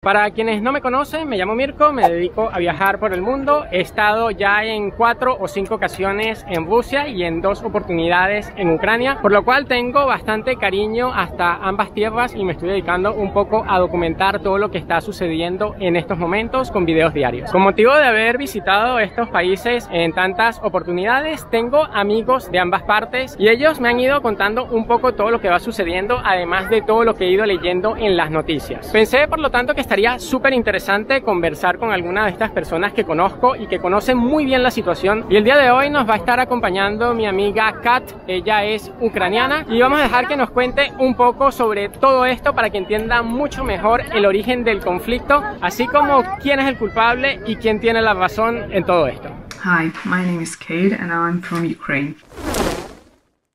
Para quienes no me conocen, me llamo Mirko, me dedico a viajar por el mundo. He estado ya en 4 o 5 ocasiones en Rusia y en 2 oportunidades en Ucrania, por lo cual tengo bastante cariño hasta ambas tierras y me estoy dedicando un poco a documentar todo lo que está sucediendo en estos momentos con videos diarios. Con motivo de haber visitado estos países en tantas oportunidades, tengo amigos de ambas partes y ellos me han ido contando un poco todo lo que va sucediendo, además de todo lo que he ido leyendo en las noticias. Pensé, por lo tanto, que estaría súper interesante conversar con alguna de estas personas que conozco y que conocen muy bien la situación, y el día de hoy nos va a estar acompañando mi amiga Kat. Ella es ucraniana y vamos a dejar que nos cuente un poco sobre todo esto para que entienda mucho mejor el origen del conflicto, así como quién es el culpable y quién tiene la razón en todo esto. Hi, my name is Kate and I'm from Ukraine.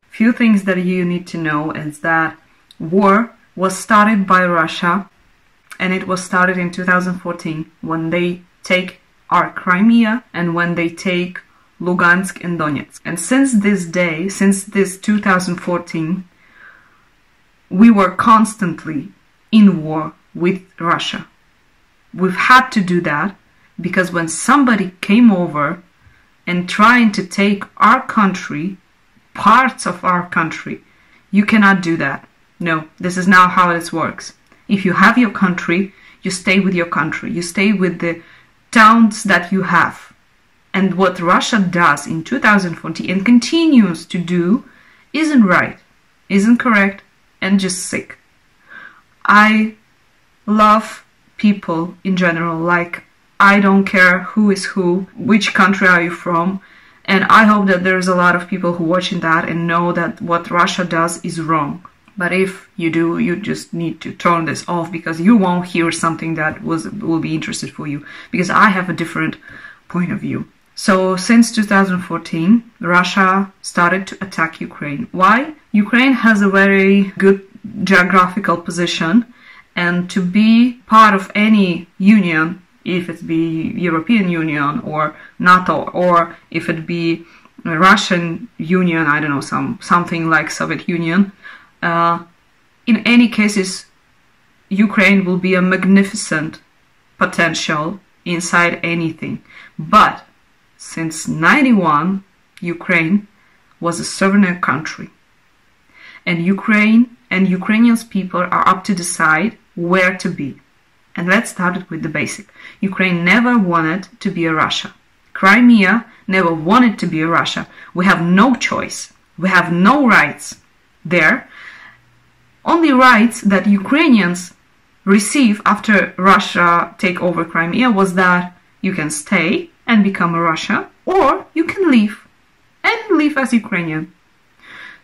Few things that you need to know is that war was started by Russia. And it was started in 2014 when they take our Crimea and when they take Lugansk and Donetsk. And since this day, since this 2014, we were constantly in war with Russia. We've had to do that because when somebody came over and trying to take our country, parts of our country, you cannot do that. No, this is not how it works. If you have your country, you stay with your country. You stay with the towns that you have. And what Russia does in 2014 and continues to do isn't right, isn't correct, and just sick. I love people in general. Like, I don't care who is who, which country are you from, and I hope that there's a lot of people who are watching that and know that what Russia does is wrong. But if you do, you just need to turn this off because you won't hear something that will be interesting for you, because I have a different point of view. So since 2014, Russia started to attack Ukraine. Why? Ukraine has a very good geographical position, and to be part of any union, if it be European Union or NATO, or if it be Russian Union, I don't know, something like Soviet Union, in any cases, Ukraine will be a magnificent potential inside anything. But since 91, Ukraine was a sovereign country. And Ukraine and Ukrainians people are up to decide where to be. And let's start with the basic. Ukraine never wanted to be a Russia. Crimea never wanted to be a Russia. We have no choice. We have no rights there. Only rights that Ukrainians receive after Russia take over Crimea was that you can stay and become a Russia, or you can leave and live as Ukrainian.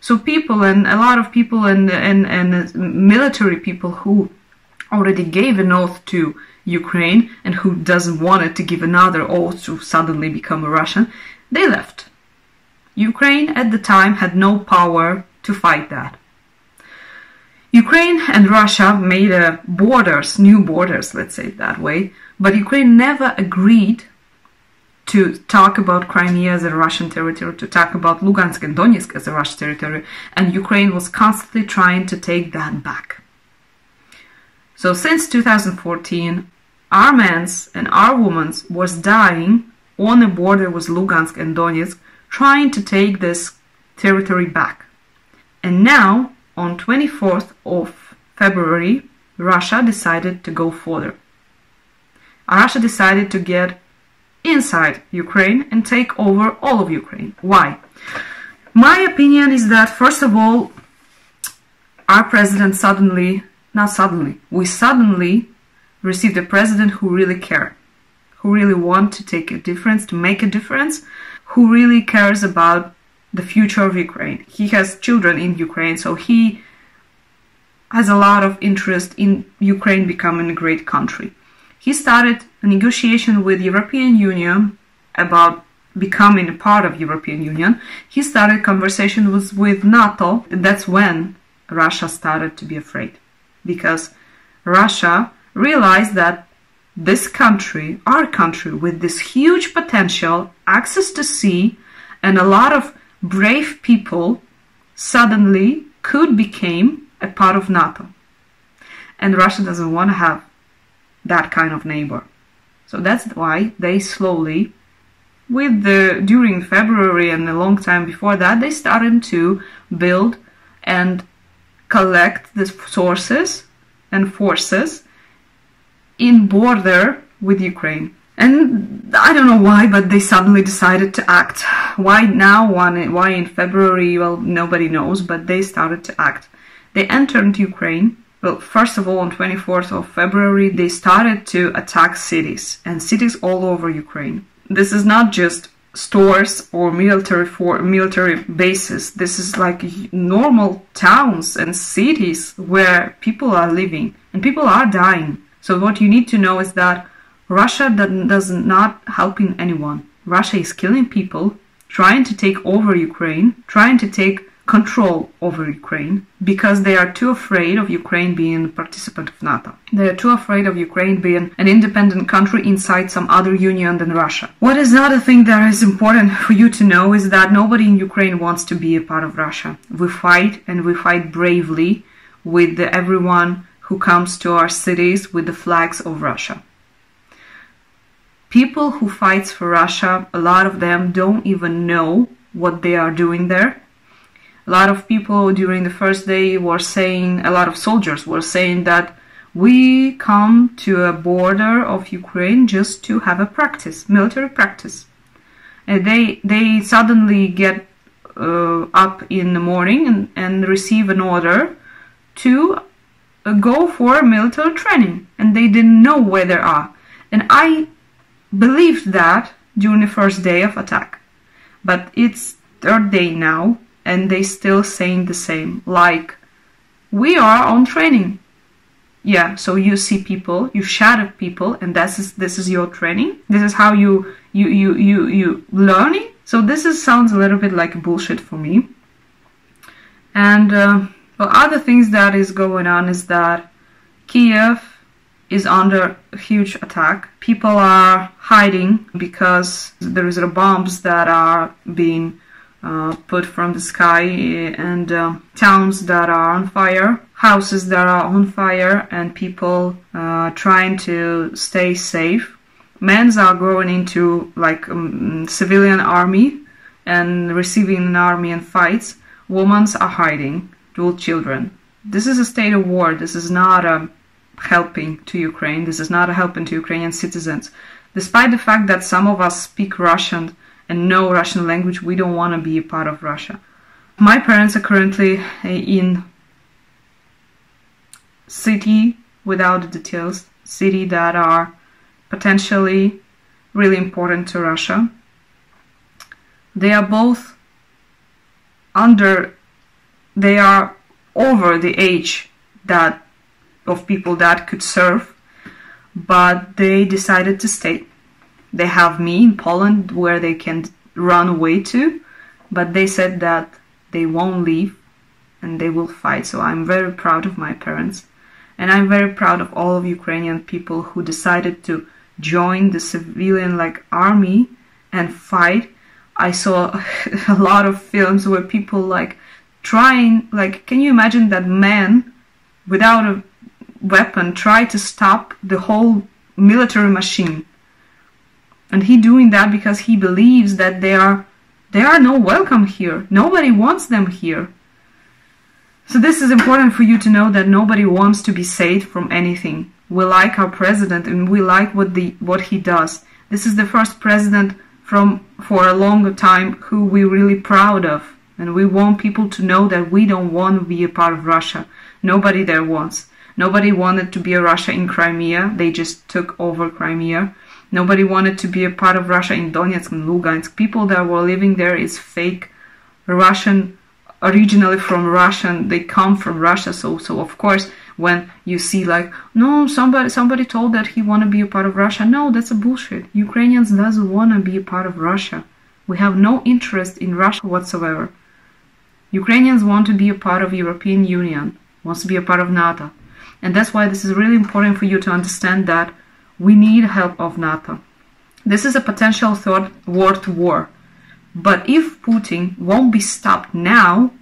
So people, and a lot of people and military people who already gave an oath to Ukraine and who doesn't want to give another oath to suddenly become a Russian, they left. Ukraine at the time had no power to fight that. Ukraine and Russia made new borders, let's say it that way, but Ukraine never agreed to talk about Crimea as a Russian territory, to talk about Lugansk and Donetsk as a Russian territory, and Ukraine was constantly trying to take that back. So since 2014, our men and our women was dying on the border with Lugansk and Donetsk, trying to take this territory back. And now, on 24th of February, Russia decided to go further. Russia decided to get inside Ukraine and take over all of Ukraine. Why? My opinion is that, first of all, our president we suddenly received a president who really cared, who really wants to take a difference, to make a difference, who really cares about the future of Ukraine. He has children in Ukraine, so he has a lot of interest in Ukraine becoming a great country. He started a negotiation with European Union about becoming a part of European Union. He started conversations with NATO, and that's when Russia started to be afraid. Because Russia realized that this country, our country, with this huge potential, access to sea, and a lot of brave people, suddenly could become a part of NATO. And Russia doesn't want to have that kind of neighbor. So that's why they slowly, during February and a long time before that, they started to build and collect the sources and forces in border with Ukraine. And I don't know why, but they suddenly decided to act. Why now? Why in February? Well, nobody knows, but they started to act. They entered Ukraine. Well, first of all, on 24th of February, they started to attack cities, and cities all over Ukraine. This is not just stores or military bases. This is like normal towns and cities where people are living, and people are dying. So what you need to know is that Russia does not helping anyone. Russia is killing people, trying to take over Ukraine, trying to take control over Ukraine, because they are too afraid of Ukraine being a participant of NATO. They are too afraid of Ukraine being an independent country inside some other union than Russia. What is another thing that is important for you to know is that nobody in Ukraine wants to be a part of Russia. We fight, and we fight bravely with everyone who comes to our cities with the flags of Russia. People who fight for Russia, a lot of them don't even know what they are doing there. A lot of people during the first day were saying, a lot of soldiers were saying that we come to a border of Ukraine just to have a practice, military practice. And they suddenly get up in the morning and receive an order to go for military training, and they didn't know where they are. And I believed that during the first day of attack, but it's third day now, and they still saying the same, like, we are on training. Yeah, so you see people, you shadow people, and this is your training. This is how you learning. So sounds a little bit like bullshit for me. And other things that is going on is that Kiev is under a huge attack. People are hiding because there is bombs that are being put from the sky, and towns that are on fire, houses that are on fire, and people trying to stay safe. Men are going into like civilian army and receiving an army and fights. Women are hiding, dual children. This is a state of war. This is not helping to Ukraine. This is not a helping to Ukrainian citizens. Despite the fact that some of us speak Russian and know Russian language, we don't want to be a part of Russia. My parents are currently in city, without the details, city that are potentially really important to Russia. They are both they are over the age of people that could serve, but they decided to stay. They have me in Poland where they can run away to, but they said that they won't leave and they will fight. So I'm very proud of my parents, and I'm very proud of all of Ukrainian people who decided to join the civilian army and fight. I saw a lot of films where people can you imagine that man without a weapon try to stop the whole military machine? And he doing that because he believes that they are no welcome here. Nobody wants them here. So this is important for you to know, that nobody wants to be saved from anything. We like our president, and we like what he does. This is the first president for a long time who we're really proud of. And we want people to know that we don't want to be a part of Russia. Nobody there wants. Nobody wanted to be a Russia in Crimea. They just took over Crimea. Nobody wanted to be a part of Russia in Donetsk and Lugansk. People that were living there is fake Russian, originally from Russia. They come from Russia. So of course, when you see no, somebody told that he want to be a part of Russia. No, that's a bullshit. Ukrainians doesn't want to be a part of Russia. We have no interest in Russia whatsoever. Ukrainians want to be a part of European Union, wants to be a part of NATO. And that's why this is really important for you to understand that we need help of NATO. This is a potential third world war. But if Putin won't be stopped now,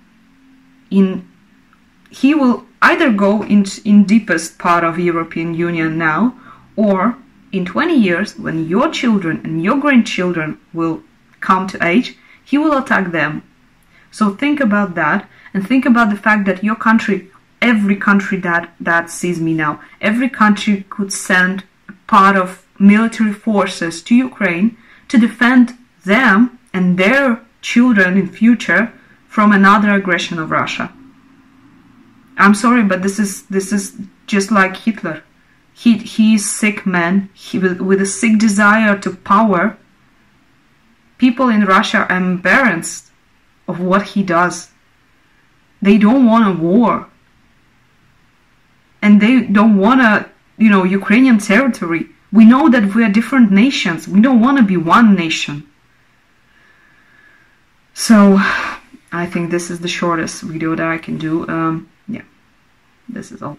he will either go in deepest part of European Union now, or in 20 years, when your children and your grandchildren will come to age, he will attack them. So think about that, and think about the fact that your country, every country that sees me now, every country could send part of military forces to Ukraine to defend them and their children in future from another aggression of Russia. I'm sorry, but this is just like Hitler. He is sick man, with a sick desire to power. People in Russia are embarrassed of what he does. They don't want a war. And they don't want Ukrainian territory. We know that we are different nations. We don't want to be one nation. So, I think this is the shortest video that I can do. Yeah, this is all.